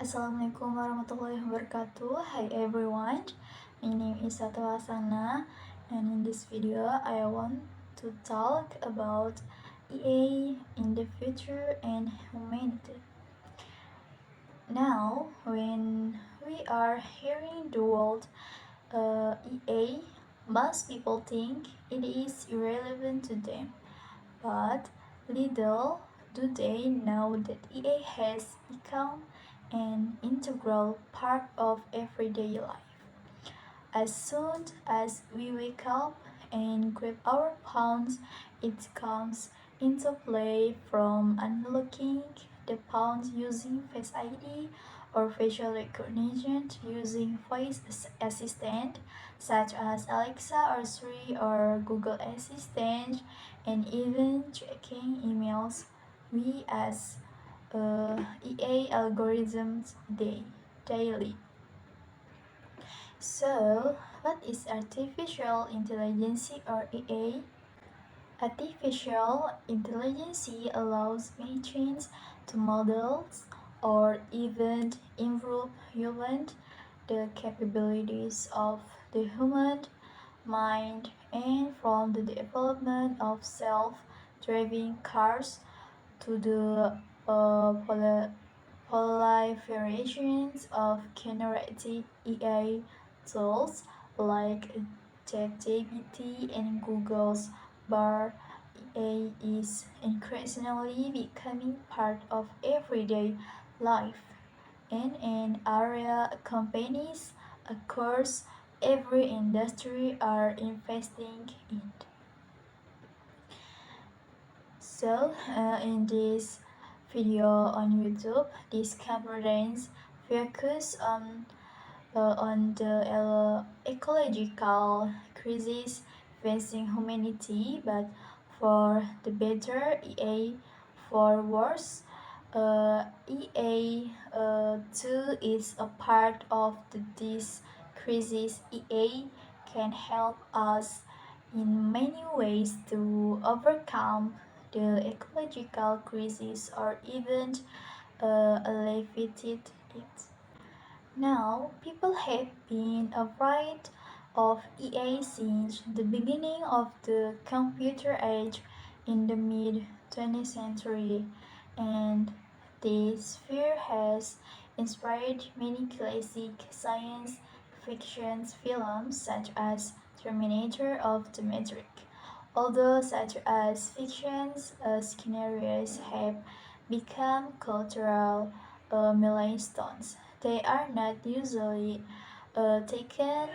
Assalamualaikum warahmatullahi wabarakatuh. Hi everyone, my name is Hasanah, and in this video I want to talk about EA in the future and humanity. Now, when we are hearing the word EA, most people think it is irrelevant to them, but little do they know that EA has become an integral part of everyday life. As soon as we wake up and grab our phones, it comes into play, from unlocking the phone using Face ID or facial recognition to using voice assistant such as Alexa or Siri or Google Assistant, and even checking emails. We as EA algorithms daily. So, what is artificial intelligence or EA? Artificial intelligence allows machines to model or even improve the capabilities of the human mind, and from the development of self-driving cars to the proliferations of generative AI tools like ChatGPT and Google's Bar. AI is increasingly becoming part of everyday life and an area companies across every industry are investing in. So, in this video on YouTube, this conference focus on the ecological crisis facing humanity, but for the better, EA for worse. EA too is a part of this crisis. EA can help us in many ways to overcome the ecological crisis or even alleviate it. Now, people have been afraid of EA since the beginning of the computer age in the mid 20th century, and this fear has inspired many classic science fiction films such as Terminator of the Matrix. Although such as fictions scenarios have become cultural milestones, they are not usually taken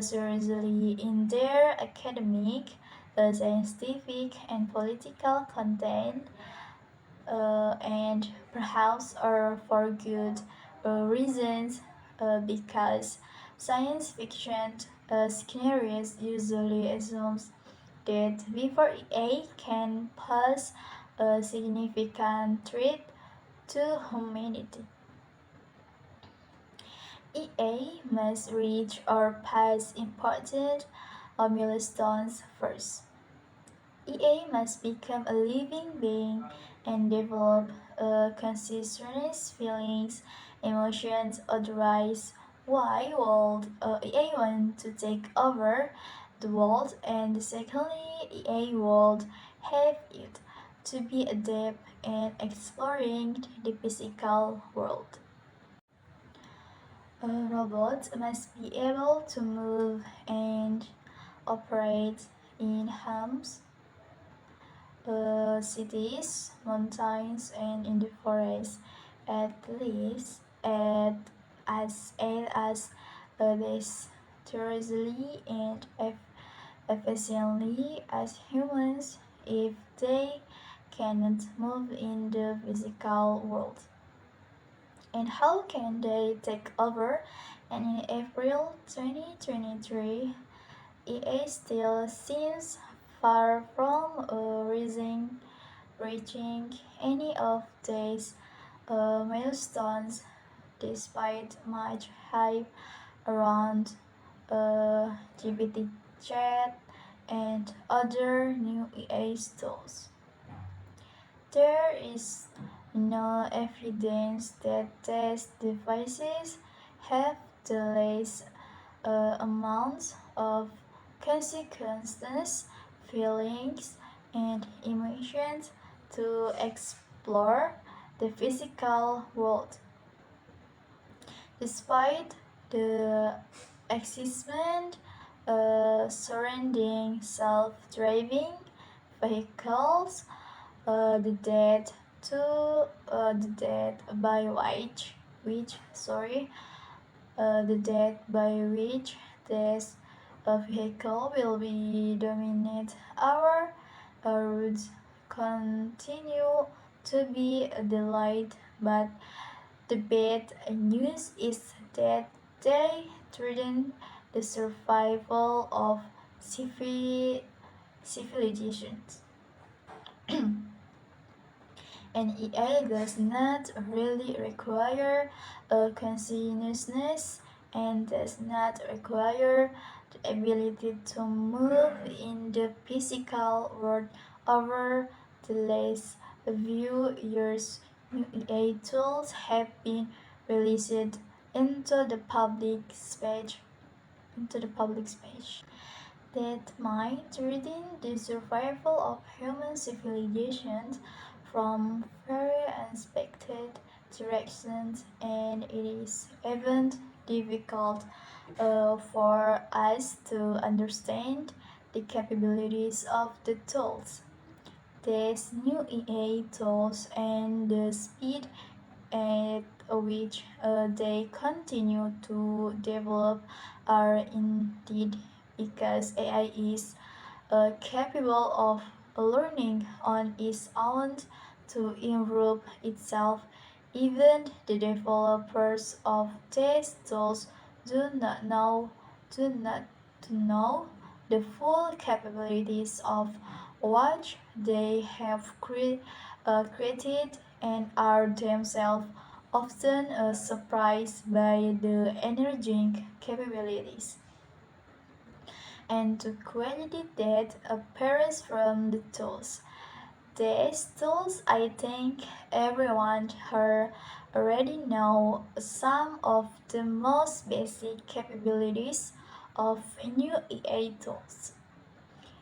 seriously in their academic, scientific, and political content, and perhaps are for good reasons, because science fiction scenarios usually assumes that before EA can pose a significant threat to humanity, EA must reach or pass important milestones first. EA must become a living being and develop consciousness, feelings, emotions. Otherwise, why would EA want to take over the world? And secondly, EA would have it to be adept at exploring the physical world. Robots must be able to move and operate in homes, cities, mountains, and in the forest, at least as dexterously and efficiently as humans if they cannot move in the physical world. And how can they take over? And in April 2023, EA still seems far from reaching any of these milestones, despite much hype around GPT chat and other new EA tools. There is no evidence that test devices have the least amounts of consequences, feelings, and emotions to explore the physical world. Despite the excitement surrounding self-driving vehicles, the death by the death by which this vehicle will be dominate our roads continue to be a delight, but the bad news is that they threaten the survival of civilizations. And EA does not really require a consciousness and does not require the ability to move in the physical world. Over the last few years, new EA tools have been released into the public space that might threaten the survival of human civilizations from very unexpected directions, and it is even difficult for us to understand the capabilities of the tools. These new EA tools and the speed at which they continue to develop are indeed because AI is capable of learning on its own to improve itself. Even the developers of these tools do not know the full capabilities of what they have created and are themselves often surprised by the energetic capabilities and the quality that appears from the tools. These tools, I think everyone here already know some of the most basic capabilities of new EA tools.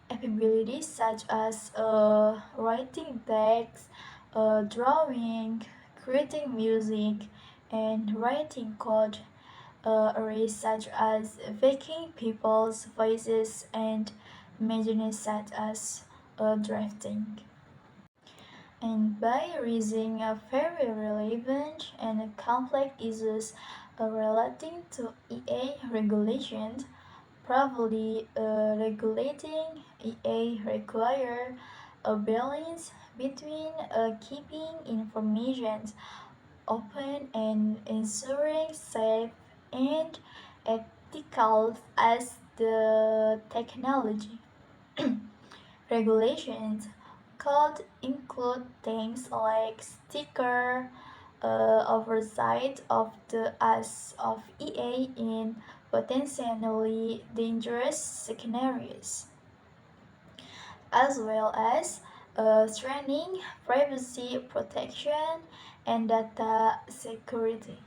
Capabilities such as writing text, drawing, creating music, and writing code, arrays such as faking people's voices and machines such as drafting. And by raising a very relevant and complex issues relating to EA regulations, probably regulating EA require a balance between keeping information open and ensuring safe and ethical as the technology. Regulations could include things like sticker oversight of the as of EA in potentially dangerous scenarios, as well as strengthening privacy protection and data security.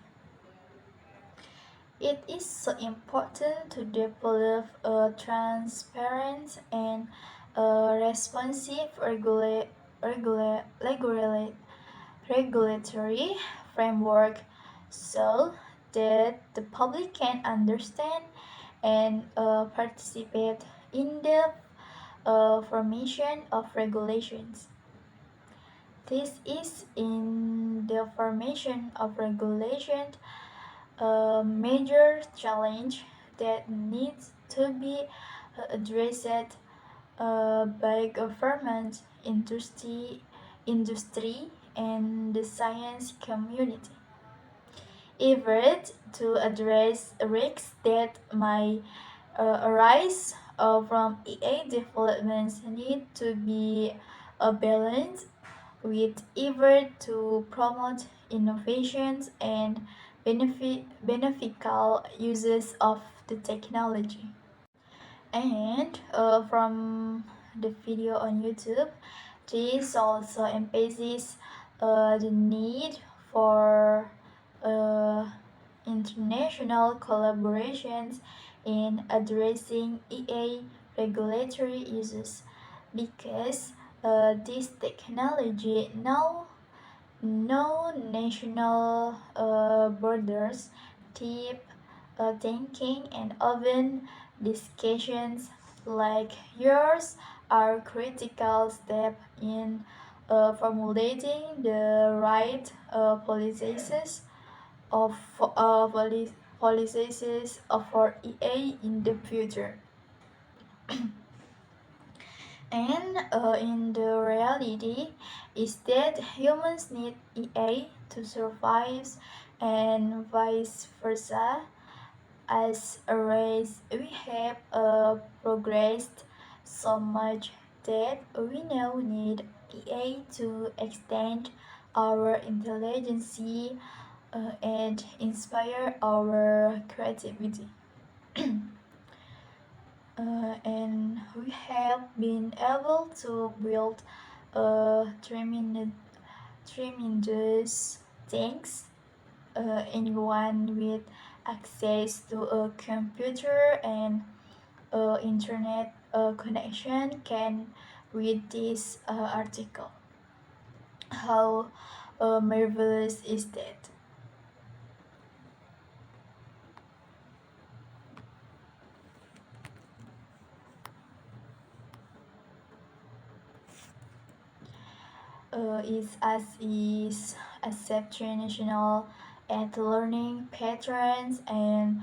It is so important to develop a transparent and responsive regulatory framework so that the public can understand and participate in the formation of regulations. This is in the formation of regulations a major challenge that needs to be addressed by government, industry, and the science community. Effort to address risks that might arise from EA developments need to be balanced with effort to promote innovations and beneficial uses of the technology. And from the video on YouTube, this also emphasizes the need for uh, international collaborations in addressing EA regulatory issues because this technology now no national borders, deep thinking, and open discussions like yours are critical step in formulating the right policies of policies for EA in the future. And in the reality is that humans need EA to survive and vice versa. As a race, we have progressed so much that we now need EA to extend our intelligence and inspire our creativity. And we have been able to build tremendous things. Anyone with access to a computer and internet connection can read this article. How marvelous is that? Is exceptional at learning patterns and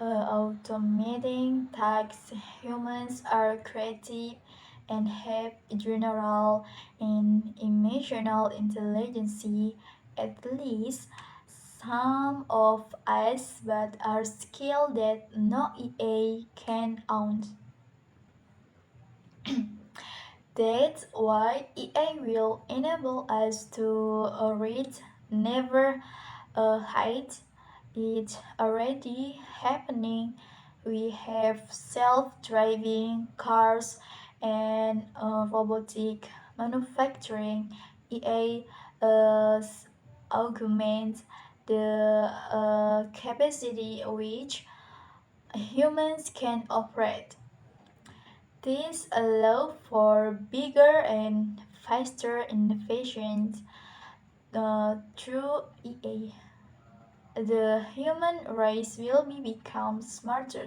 automating tasks. Humans are creative and have general and emotional intelligence, at least some of us, but are skilled that no EA can own. That's why EA will enable us to read, never hide. It's already happening. We have self-driving cars and robotic manufacturing. EA augments the capacity which humans can operate. This allows for bigger and faster innovations through EA. The human race will become smarter,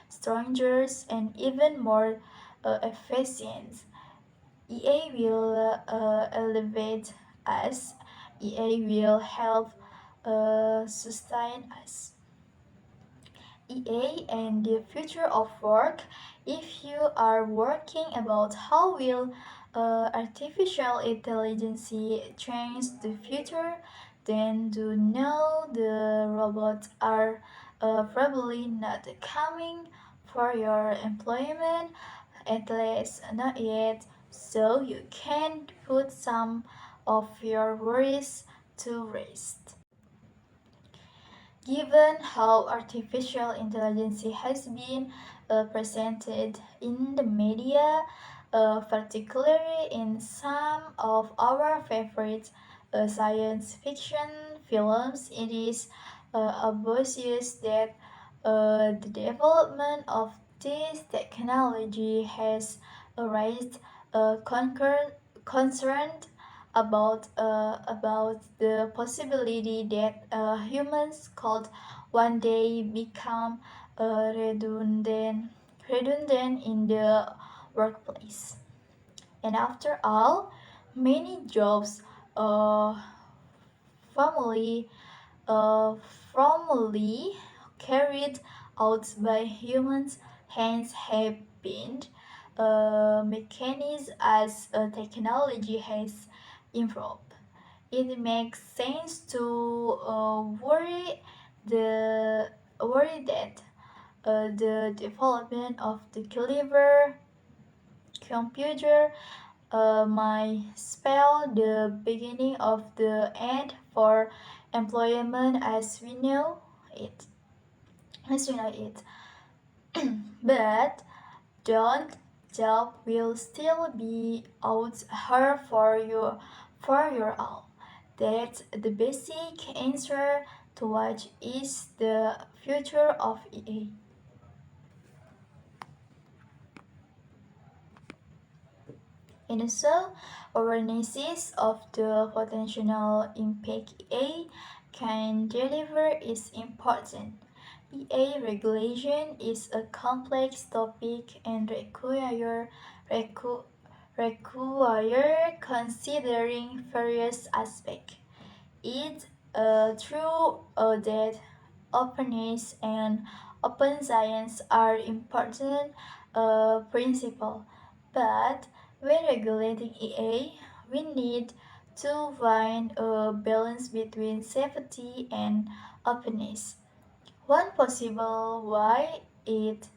stronger, and even more efficient. EA will elevate us. EA will help sustain us. EA and the future of work. If you are working about how will artificial intelligence change the future, then do know the robots are probably not coming for your employment, at least not yet, so you can put some of your worries to rest. Given how artificial intelligence has been presented in the media, particularly in some of our favorite science fiction films, it is obvious that the development of this technology has raised concern about the possibility that humans could one day become redundant in the workplace. And after all, many jobs uh, formerly uh, formerly carried out by humans hence have been mechanized as technology has improved. It makes sense to worry that the development of the clever computer might spell the beginning of the end for employment it. As we know it, but don't job will still be out here for your all. That's the basic answer to what is the future of EA. And so, awareness of the potential impact EA can deliver is important. EA regulation is a complex topic and requ- require considering various aspects. It's true that openness and open science are important principles, but when regulating EA, we need to find a balance between safety and openness. One possible why it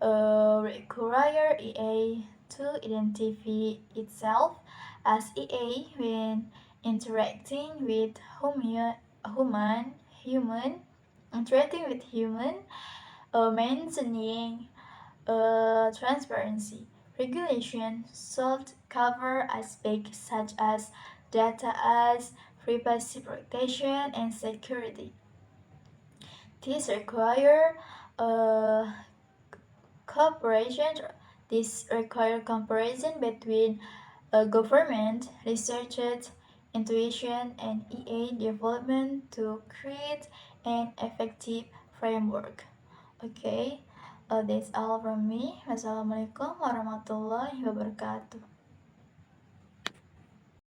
require EA to identify itself as EA when interacting with human, human, interacting with human, maintaining transparency. Regulation should cover aspects such as data as privacy protection and security. This require uh, cooperation. This require comparison between government, research, intuition, and EA development to create an effective framework. Okay, that's all from me. Wassalamualaikum warahmatullahi wabarakatuh.